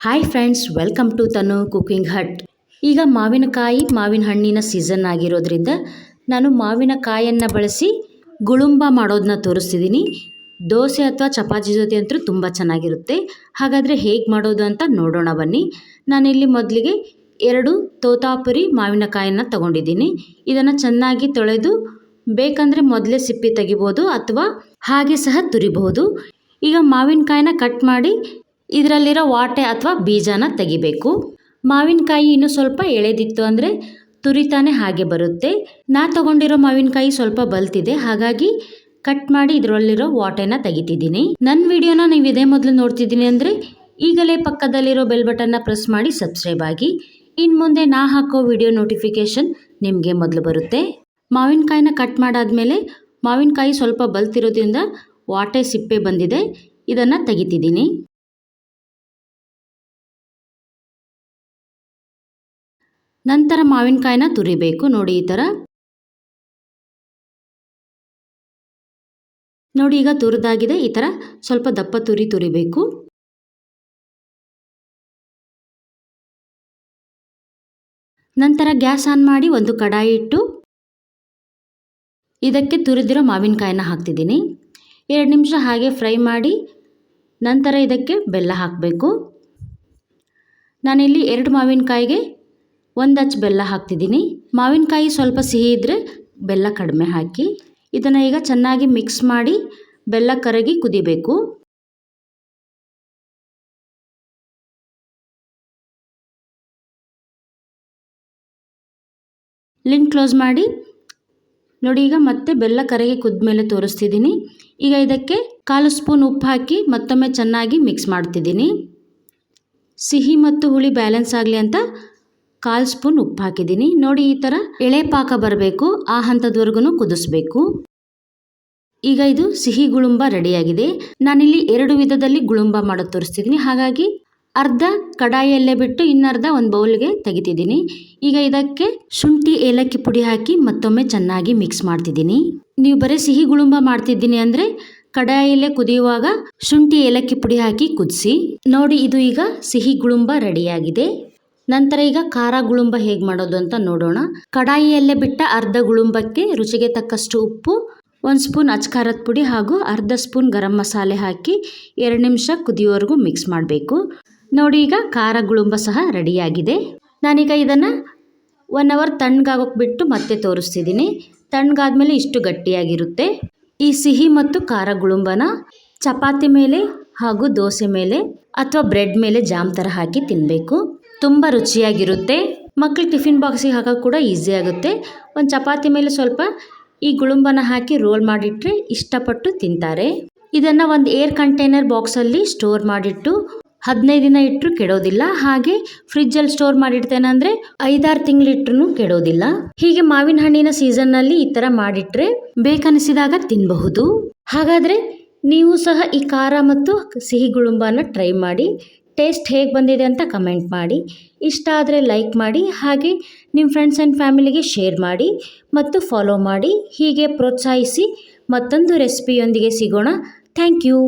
Hi friends, welcome to Tanu cooking hut. ಈಗ ಮಾವಿನ ಹಣ್ಣಿನ ಸೀಸನ್ ಆಗಿರೋದ್ರಿಂದ ನಾನು ಮಾವಿನಕಾಯನ್ನು ಬಳಸಿ ಗುಳುಂಬ ಮಾಡೋದನ್ನ ತೋರಿಸ್ತಿದ್ದೀನಿ. ದೋಸೆ ಅಥವಾ ಚಪಾತಿ ಜೊತೆ ಅಂತೂ ತುಂಬ ಚೆನ್ನಾಗಿರುತ್ತೆ. ಹಾಗಾದರೆ ಹೇಗೆ ಮಾಡೋದು ಅಂತ ನೋಡೋಣ ಬನ್ನಿ. ನಾನಿಲ್ಲಿ ಮೊದಲಿಗೆ 2 ತೋತಾಪುರಿ ಮಾವಿನಕಾಯನ್ನು ತಗೊಂಡಿದ್ದೀನಿ. ಇದನ್ನು ಚೆನ್ನಾಗಿ ತೊಳೆದು ಬೇಕಂದರೆ ಮೊದಲೇ ಸಿಪ್ಪೆ ತೆಗಿಬೋದು ಅಥವಾ ಹಾಗೆ ಸಹ ತುರಿಬಹುದು. ಈಗ ಮಾವಿನಕಾಯಿನ ಕಟ್ ಮಾಡಿ ಇದರಲ್ಲಿರೋ ವಾಟೆ ಅಥವಾ ಬೀಜನ ತೆಗಿಬೇಕು. ಮಾವಿನಕಾಯಿ ಇನ್ನೂ ಸ್ವಲ್ಪ ಎಳೆದಿತ್ತು ಅಂದರೆ ತುರಿತಾನೆ ಹಾಗೆ ಬರುತ್ತೆ. ನಾ ತಗೊಂಡಿರೋ ಮಾವಿನಕಾಯಿ ಸ್ವಲ್ಪ ಬಲ್ತಿದೆ, ಹಾಗಾಗಿ ಕಟ್ ಮಾಡಿ ಇದರಲ್ಲಿರೋ ವಾಟೆನ ತೆಗಿತಿದ್ದೀನಿ. ನನ್ನ ವಿಡಿಯೋನ ನೀವು ಇದೇ ಮೊದಲು ನೋಡ್ತಿದ್ದೀನಿ ಅಂದರೆ ಈಗಲೇ ಪಕ್ಕದಲ್ಲಿರೋ ಬೆಲ್ ಬಟನ್ನ ಪ್ರೆಸ್ ಮಾಡಿ ಸಬ್ಸ್ಕ್ರೈಬ್ ಆಗಿ. ಇನ್ನು ಮುಂದೆ ನಾ ಹಾಕೋ ವಿಡಿಯೋ ನೋಟಿಫಿಕೇಷನ್ ನಿಮಗೆ ಮೊದಲು ಬರುತ್ತೆ. ಮಾವಿನಕಾಯಿನ ಕಟ್ ಮಾಡಾದ್ಮೇಲೆ ಮಾವಿನಕಾಯಿ ಸ್ವಲ್ಪ ಬಲ್ತಿರೋದ್ರಿಂದ ವಾಟೆ ಸಿಪ್ಪೆ ಬಂದಿದೆ, ಇದನ್ನು ತೆಗಿತಿದ್ದೀನಿ. ನಂತರ ಮಾವಿನಕಾಯಿನ ತುರಿಬೇಕು. ನೋಡಿ ಈ ಥರ. ನೋಡಿ ಈಗ ತುರಿದಾಗಿದೆ. ಈ ಥರ ಸ್ವಲ್ಪ ದಪ್ಪ ತುರಿಬೇಕು. ನಂತರ ಗ್ಯಾಸ್ ಆನ್ ಮಾಡಿ ಒಂದು ಕಡಾಯಿ ಇಟ್ಟು ಇದಕ್ಕೆ ತುರಿದಿರೋ ಮಾವಿನಕಾಯಿನ ಹಾಕ್ತಿದ್ದೀನಿ. 2 ನಿಮಿಷ ಹಾಗೆ ಫ್ರೈ ಮಾಡಿ ನಂತರ ಇದಕ್ಕೆ ಬೆಲ್ಲ ಹಾಕಬೇಕು. ನಾನಿಲ್ಲಿ 2 ಮಾವಿನಕಾಯಿಗೆ 1 ಅಚ್ಚು ಬೆಲ್ಲ ಹಾಕ್ತಿದ್ದೀನಿ. ಮಾವಿನಕಾಯಿ ಸ್ವಲ್ಪ ಸಿಹಿ ಇದ್ದರೆ ಬೆಲ್ಲ ಕಡಿಮೆ ಹಾಕಿ. ಇದನ್ನು ಈಗ ಚೆನ್ನಾಗಿ ಮಿಕ್ಸ್ ಮಾಡಿ ಬೆಲ್ಲ ಕರಗಿ ಕುದಿಬೇಕು. ಲಿಡ್ ಕ್ಲೋಸ್ ಮಾಡಿ. ನೋಡಿ ಈಗ ಮತ್ತೆ ಬೆಲ್ಲ ಕರಗಿ ಕುದ್ಮೇಲೆ ತೋರಿಸ್ತಿದ್ದೀನಿ. ಈಗ ಇದಕ್ಕೆ 1/4 ಸ್ಪೂನ್ ಉಪ್ಪು ಹಾಕಿ ಮತ್ತೊಮ್ಮೆ ಚೆನ್ನಾಗಿ ಮಿಕ್ಸ್ ಮಾಡ್ತಿದ್ದೀನಿ. ಸಿಹಿ ಮತ್ತು ಹುಳಿ ಬ್ಯಾಲೆನ್ಸ್ ಆಗಲಿ ಅಂತ 1/4 ಸ್ಪೂನ್ ಉಪ್ಪು ಹಾಕಿದ್ದೀನಿ. ನೋಡಿ ಈ ಥರ ಎಳೆ ಪಾಕ ಬರಬೇಕು, ಆ ಹಂತದವರೆಗೂ ಕುದಿಸ್ಬೇಕು. ಈಗ ಇದು ಸಿಹಿ ಗುಳುಂಬ ರೆಡಿಯಾಗಿದೆ. ನಾನಿಲ್ಲಿ 2 ವಿಧದಲ್ಲಿ ಗುಳುಂಬ ಮಾಡೋದು ತೋರಿಸ್ತಿದ್ದೀನಿ. ಹಾಗಾಗಿ ಅರ್ಧ ಕಡಾಯಿಯಲ್ಲೇ ಬಿಟ್ಟು ಇನ್ನರ್ಧ ಒಂದು ಬೌಲ್ಗೆ ತೆಗಿತಿದ್ದೀನಿ. ಈಗ ಇದಕ್ಕೆ ಶುಂಠಿ ಏಲಕ್ಕಿ ಪುಡಿ ಹಾಕಿ ಮತ್ತೊಮ್ಮೆ ಚೆನ್ನಾಗಿ ಮಿಕ್ಸ್ ಮಾಡ್ತಿದ್ದೀನಿ. ನೀವು ಬರೀ ಸಿಹಿ ಗುಳುಂಬ ಮಾಡ್ತಿದ್ದೀನಿ ಅಂದರೆ ಕಡಾಯಿಯಲ್ಲೇ ಕುದಿಯುವಾಗ ಶುಂಠಿ ಏಲಕ್ಕಿ ಪುಡಿ ಹಾಕಿ ಕುದಿಸಿ. ನೋಡಿ ಇದು ಈಗ ಸಿಹಿ ಗುಳುಂಬ ರೆಡಿಯಾಗಿದೆ. ನಂತರ ಈಗ ಖಾರ ಗುಳುಂಬ ಹೇಗೆ ಮಾಡೋದು ಅಂತ ನೋಡೋಣ. ಕಡಾಯಿಯಲ್ಲೇ ಬಿಟ್ಟ ಅರ್ಧ ಗುಳುಂಬಕ್ಕೆ ರುಚಿಗೆ ತಕ್ಕಷ್ಟು ಉಪ್ಪು, 1 ಸ್ಪೂನ್ ಅಚ್ಕಾರದ ಪುಡಿ ಹಾಗೂ ಅರ್ಧ ಸ್ಪೂನ್ ಗರಂ ಮಸಾಲೆ ಹಾಕಿ 2 ನಿಮಿಷ ಕುದಿಯೋವರೆಗೂ ಮಿಕ್ಸ್ ಮಾಡಬೇಕು. ನೋಡಿ ಈಗ ಖಾರ ಗುಳುಂಬ ಸಹ ರೆಡಿಯಾಗಿದೆ. ನಾನೀಗ ಇದನ್ನು 1 ಅವರ್ ತಣ್ಣಗಾಗೋಕೆ ಬಿಟ್ಟು ಮತ್ತೆ ತೋರಿಸ್ತಿದ್ದೀನಿ. ತಣ್ಣಗಾದ್ಮೇಲೆ ಇಷ್ಟು ಗಟ್ಟಿಯಾಗಿರುತ್ತೆ. ಈ ಸಿಹಿ ಮತ್ತು ಖಾರ ಗುಳುಂಬನ ಚಪಾತಿ ಮೇಲೆ ಹಾಗೂ ದೋಸೆ ಮೇಲೆ ಅಥವಾ ಬ್ರೆಡ್ ಮೇಲೆ ಜಾಮ್ ಥರ ಹಾಕಿ ತಿನ್ನಬೇಕು. ತುಂಬ ರುಚಿಯಾಗಿರುತ್ತೆ. ಮಕ್ಕಳು ಟಿಫಿನ್ ಬಾಕ್ಸಿಗೆ ಹಾಕೋಕೆ ಕೂಡ ಈಸಿ ಆಗುತ್ತೆ. ಒಂದು ಚಪಾತಿ ಮೇಲೆ ಸ್ವಲ್ಪ ಈ ಗುಳುಂಬನ ಹಾಕಿ ರೋಲ್ ಮಾಡಿಟ್ರೆ ಇಷ್ಟಪಟ್ಟು ತಿಂತಾರೆ. ಇದನ್ನು ಒಂದು ಏರ್ ಕಂಟೈನರ್ ಬಾಕ್ಸಲ್ಲಿ ಸ್ಟೋರ್ ಮಾಡಿಟ್ಟು 15 ದಿನ ಇಟ್ಟರು ಕೆಡೋದಿಲ್ಲ. ಹಾಗೆ ಫ್ರಿಜ್ಜಲ್ಲಿ ಸ್ಟೋರ್ ಮಾಡಿಡ್ತೇನೆ ಅಂದರೆ 5-6 ತಿಂಗಳಿಟ್ರೂ ಕೆಡೋದಿಲ್ಲ. ಹೀಗೆ ಮಾವಿನ ಹಣ್ಣಿನ ಸೀಸನ್ನಲ್ಲಿ ಈ ಥರ ಮಾಡಿಟ್ರೆ ಬೇಕನ್ನಿಸಿದಾಗ ತಿನ್ನಬಹುದು. ಹಾಗಾದರೆ ನೀವು ಸಹ ಈ ಖಾರ ಮತ್ತು ಸಿಹಿ ಗುಳುಂಬನ ಟ್ರೈ ಮಾಡಿ. ಟೇಸ್ಟ್ ಹೇಗೆ ಬಂದಿದೆ ಅಂತ ಕಮೆಂಟ್ ಮಾಡಿ. ಇಷ್ಟ ಆದರೆ ಲೈಕ್ ಮಾಡಿ, ಹಾಗೆ ನಿಮ್ಮ ಫ್ರೆಂಡ್ಸ್ ಆ್ಯಂಡ್ ಫ್ಯಾಮಿಲಿಗೆ ಶೇರ್ ಮಾಡಿ ಮತ್ತು ಫಾಲೋ ಮಾಡಿ. ಹೀಗೆ ಪ್ರೋತ್ಸಾಹಿಸಿ. ಮತ್ತೊಂದು ರೆಸಿಪಿಯೊಂದಿಗೆ ಸಿಗೋಣ. Thank you.